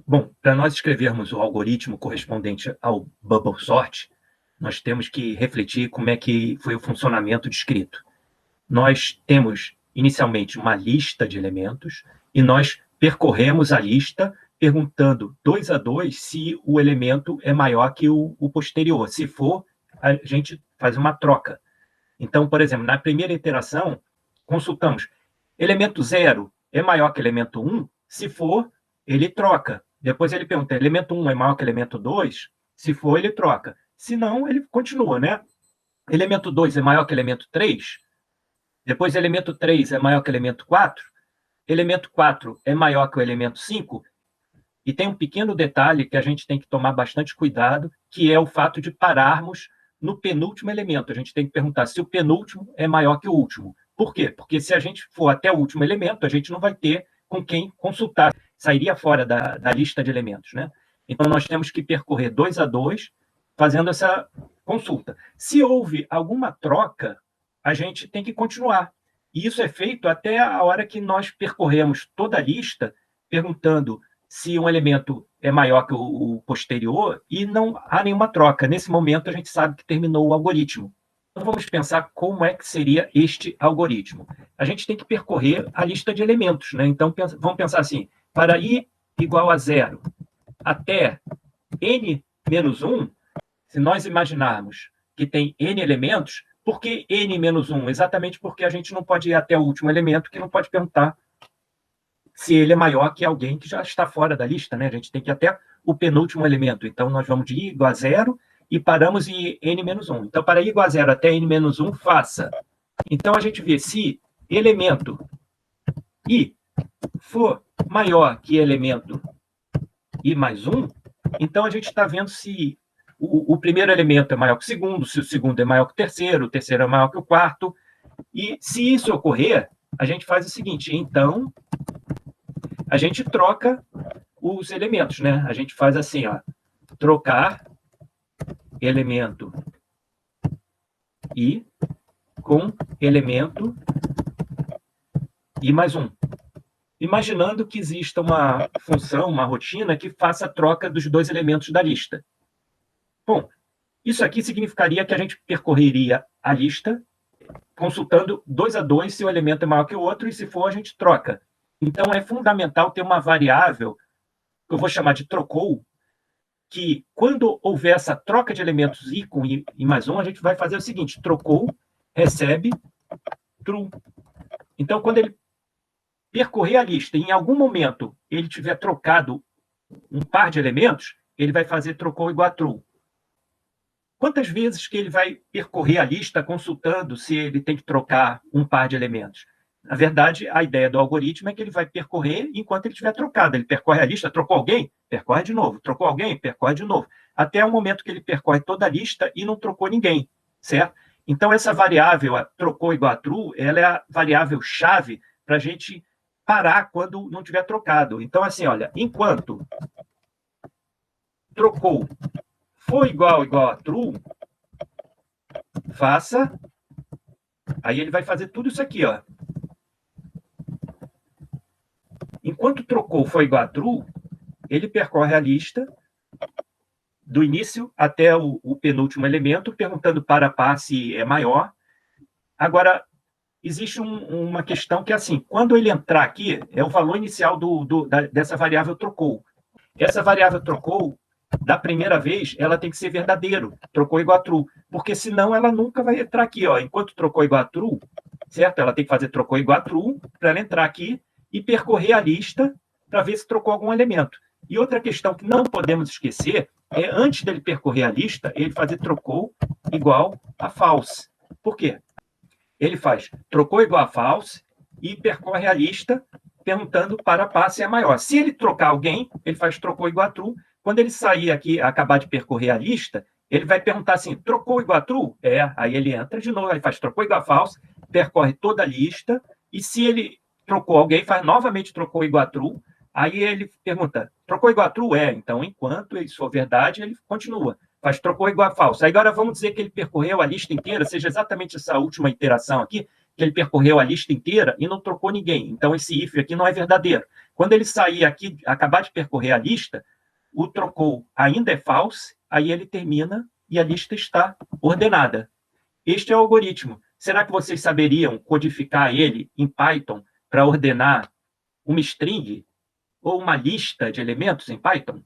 Bom, para nós escrevermos o algoritmo correspondente ao bubble sort, nós temos que refletir como é que foi o funcionamento descrito. Nós temos, inicialmente, uma lista de elementos e nós percorremos a lista perguntando 2 a 2 se o elemento é maior que o posterior. Se for, a gente faz uma troca. Então, por exemplo, na primeira iteração, consultamos elemento 0 é maior que elemento 1? Se for, ele troca. Depois ele pergunta, elemento 1 é maior que elemento 2? Se for, ele troca. Se não, ele continua, né? Elemento 2 é maior que elemento 3? Depois, elemento 3 é maior que elemento 4? Elemento 4 é maior que o elemento 5? E tem um pequeno detalhe que a gente tem que tomar bastante cuidado, que é o fato de pararmos no penúltimo elemento. A gente tem que perguntar se o penúltimo é maior que o último. Por quê? Porque se a gente for até o último elemento, a gente não vai ter com quem consultar. Sairia fora da lista de elementos, né? Então, nós temos que percorrer 2 a 2, fazendo essa consulta. Se houve alguma troca, a gente tem que continuar. E isso é feito até a hora que nós percorremos toda a lista, perguntando se um elemento é maior que o posterior e não há nenhuma troca. Nesse momento, a gente sabe que terminou o algoritmo. Então, vamos pensar como é que seria este algoritmo. A gente tem que percorrer a lista de elementos, né? Então, vamos pensar assim, para i igual a 0 até n menos 1, se nós imaginarmos que tem n elementos, por que n menos 1? Exatamente porque a gente não pode ir até o último elemento, que não pode perguntar se ele é maior que alguém que já está fora da lista, né? A gente tem que ir até o penúltimo elemento. Então, nós vamos de i igual a 0 e paramos em n menos 1. Então, para i igual a 0 até n menos 1, faça. Então, a gente vê se elemento i for maior que elemento i mais 1, então a gente está vendo se o primeiro elemento é maior que o segundo, se o segundo é maior que o terceiro é maior que o quarto. E se isso ocorrer, a gente faz o seguinte, então a gente troca os elementos, né? A gente faz assim, ó, trocar elemento i com elemento i mais 1. Imaginando que exista uma função, uma rotina que faça a troca dos dois elementos da lista. Bom, isso aqui significaria que a gente percorreria a lista consultando 2 a 2 se o elemento é maior que o outro e se for, a gente troca. Então, é fundamental ter uma variável, que eu vou chamar de trocou, que quando houver essa troca de elementos i com i mais 1, a gente vai fazer o seguinte, trocou, recebe, true. Então, quando ele percorrer a lista e em algum momento ele tiver trocado um par de elementos, ele vai fazer trocou igual a true. Quantas vezes que ele vai percorrer a lista consultando se ele tem que trocar um par de elementos? Na verdade, a ideia do algoritmo é que ele vai percorrer enquanto ele estiver trocado. Ele percorre a lista, trocou alguém? Percorre de novo. Trocou alguém? Percorre de novo. Até o momento que ele percorre toda a lista e não trocou ninguém, certo? Então, essa variável, a trocou igual a true, ela é a variável-chave para a gente parar quando não tiver trocado. Então, assim, olha, enquanto trocou for igual a true, faça, aí ele vai fazer tudo isso aqui, ó. Enquanto trocou for igual a true, ele percorre a lista do início até o penúltimo elemento, perguntando para a par se é maior. Agora, existe uma questão que é assim, quando ele entrar aqui, é o valor inicial dessa variável trocou. Essa variável trocou, da primeira vez, ela tem que ser verdadeiro, trocou igual a true, porque senão ela nunca vai entrar aqui, ó. Enquanto trocou igual a true, certo? Ela tem que fazer trocou igual a true para ela entrar aqui e percorrer a lista para ver se trocou algum elemento. E outra questão que não podemos esquecer é, antes dele percorrer a lista, ele fazer trocou igual a false. Por quê? Ele faz trocou igual a false e percorre a lista perguntando para a par se é maior. Se ele trocar alguém, ele faz trocou igual a true. Quando ele sair aqui, acabar de percorrer a lista, ele vai perguntar assim, trocou igual a true? É, aí ele entra de novo, aí faz trocou igual a false, percorre toda a lista, e se ele trocou alguém, faz novamente trocou igual a true, aí ele pergunta, trocou igual a true? É, então, enquanto isso for verdade, ele continua. Faz trocou igual a falso. Aí agora vamos dizer que ele percorreu a lista inteira, seja exatamente essa última iteração aqui, que ele percorreu a lista inteira e não trocou ninguém. Então, esse if aqui não é verdadeiro. Quando ele sair aqui, acabar de percorrer a lista, o trocou ainda é false, aí ele termina e a lista está ordenada. Este é o algoritmo. Será que vocês saberiam codificar ele em Python para ordenar uma string ou uma lista de elementos em Python?